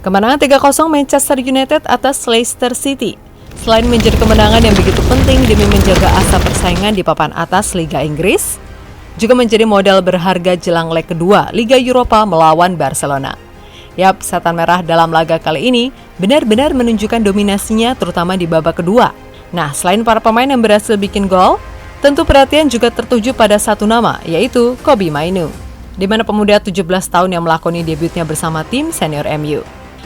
Kemenangan 3-0 Manchester United atas Leicester City. Selain menjadi kemenangan yang begitu penting demi menjaga asa persaingan di papan atas Liga Inggris, juga menjadi modal berharga jelang leg kedua Liga Eropa melawan Barcelona. Yap, Setan Merah dalam laga kali ini benar-benar menunjukkan dominasinya terutama di babak kedua. Nah, selain para pemain yang berhasil bikin gol, tentu perhatian juga tertuju pada satu nama, yaitu Kobbie Mainoo, di mana pemuda 17 tahun yang melakoni debutnya bersama tim senior MU.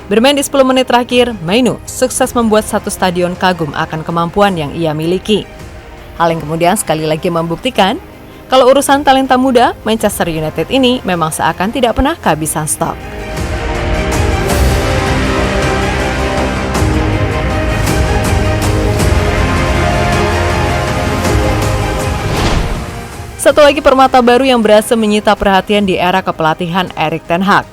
Bermain di 10 menit terakhir, Mainoo sukses membuat satu stadion kagum akan kemampuan yang ia miliki. Hal yang kemudian sekali lagi membuktikan kalau urusan talenta muda, Manchester United ini memang seakan tidak pernah kehabisan stok. Satu lagi permata baru yang berhasil menyita perhatian di era kepelatihan Erik ten Hag.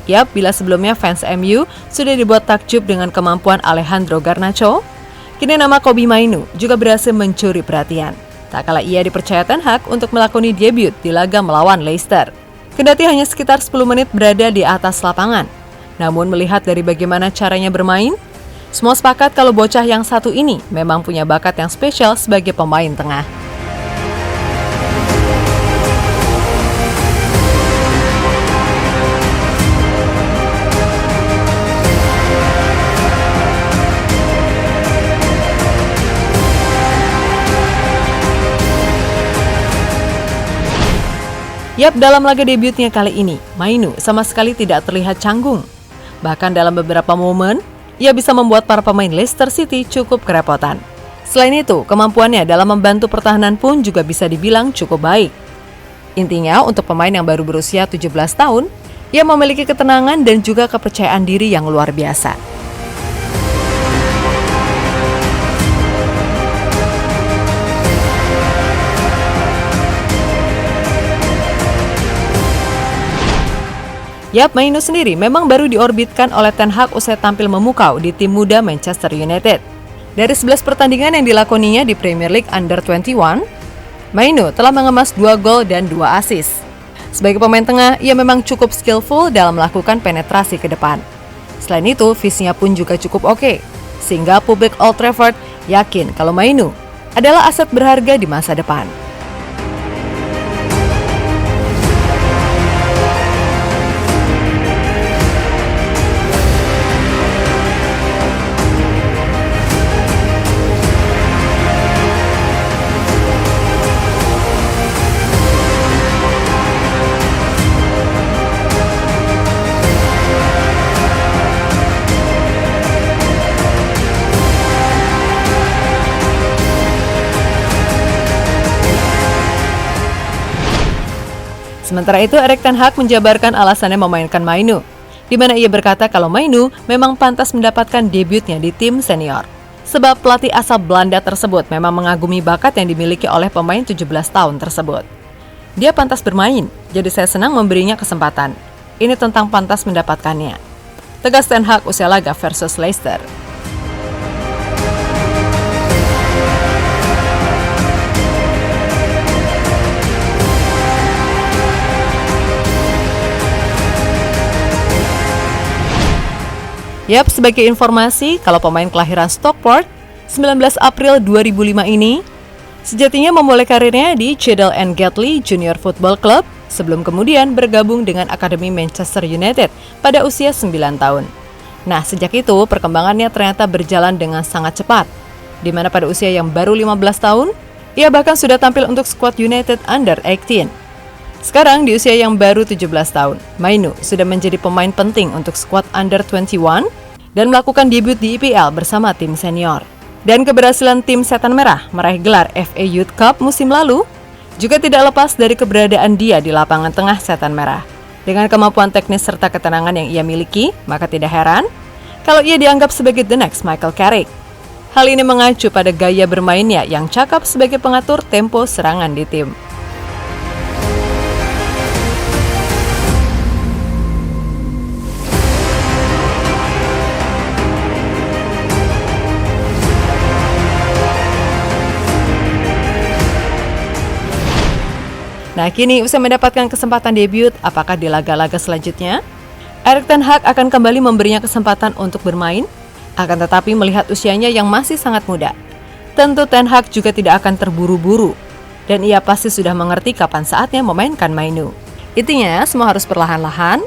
Yap, bila sebelumnya fans MU sudah dibuat takjub dengan kemampuan Alejandro Garnacho, kini nama Kobbie Mainoo juga berhasil mencuri perhatian. Tak kala ia dipercaya ten Hag untuk melakoni debut di laga melawan Leicester. Kendati hanya sekitar 10 menit berada di atas lapangan. Namun melihat dari bagaimana caranya bermain, semua sepakat kalau bocah yang satu ini memang punya bakat yang spesial sebagai pemain tengah. Yap, dalam laga debutnya kali ini, Mainoo sama sekali tidak terlihat canggung. Bahkan dalam beberapa momen, ia bisa membuat para pemain Leicester City cukup kerepotan. Selain itu, kemampuannya dalam membantu pertahanan pun juga bisa dibilang cukup baik. Intinya, untuk pemain yang baru berusia 17 tahun, ia memiliki ketenangan dan juga kepercayaan diri yang luar biasa. Yap, Mainoo sendiri memang baru diorbitkan oleh Ten Hag usai tampil memukau di tim muda Manchester United. Dari 11 pertandingan yang dilakoninya di Premier League Under 21, Mainoo telah mengemas 2 gol dan 2 assist. Sebagai pemain tengah, ia memang cukup skillful dalam melakukan penetrasi ke depan. Selain itu, visinya pun juga cukup oke, sehingga publik Old Trafford yakin kalau Mainoo adalah aset berharga di masa depan. Sementara itu, Erik ten Hag menjabarkan alasannya memainkan Mainoo, di mana ia berkata kalau Mainoo memang pantas mendapatkan debutnya di tim senior. Sebab pelatih asal Belanda tersebut memang mengagumi bakat yang dimiliki oleh pemain 17 tahun tersebut. Dia pantas bermain, jadi saya senang memberinya kesempatan. Ini tentang pantas mendapatkannya, tegas ten Hag usai laga versus Leicester. Yap, sebagai informasi, kalau pemain kelahiran Stockport, 19 April 2005 ini, sejatinya memulai karirnya di Cheadle and Gatley Junior Football Club, sebelum kemudian bergabung dengan Akademi Manchester United pada usia 9 tahun. Nah, sejak itu perkembangannya ternyata berjalan dengan sangat cepat, di mana pada usia yang baru 15 tahun, ia bahkan sudah tampil untuk skuad United Under 18. Sekarang di usia yang baru 17 tahun, Mainoo sudah menjadi pemain penting untuk skuad Under 21 dan melakukan debut di IPL bersama tim senior. Dan keberhasilan tim Setan Merah meraih gelar FA Youth Cup musim lalu juga tidak lepas dari keberadaan dia di lapangan tengah Setan Merah. Dengan kemampuan teknis serta ketenangan yang ia miliki, maka tidak heran kalau ia dianggap sebagai the next Michael Carrick. Hal ini mengacu pada gaya bermainnya yang cakap sebagai pengatur tempo serangan di tim. Nah, kini usai mendapatkan kesempatan debut, apakah di laga-laga selanjutnya Erik ten Hag akan kembali memberinya kesempatan untuk bermain, akan tetapi melihat usianya yang masih sangat muda, tentu Ten Hag juga tidak akan terburu-buru, dan ia pasti sudah mengerti kapan saatnya memainkan Mainu. Intinya, semua harus perlahan-lahan,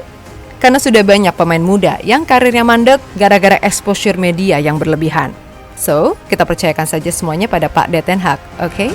karena sudah banyak pemain muda yang karirnya mandek gara-gara exposure media yang berlebihan. So, kita percayakan saja semuanya pada Pak Ten Hag, oke?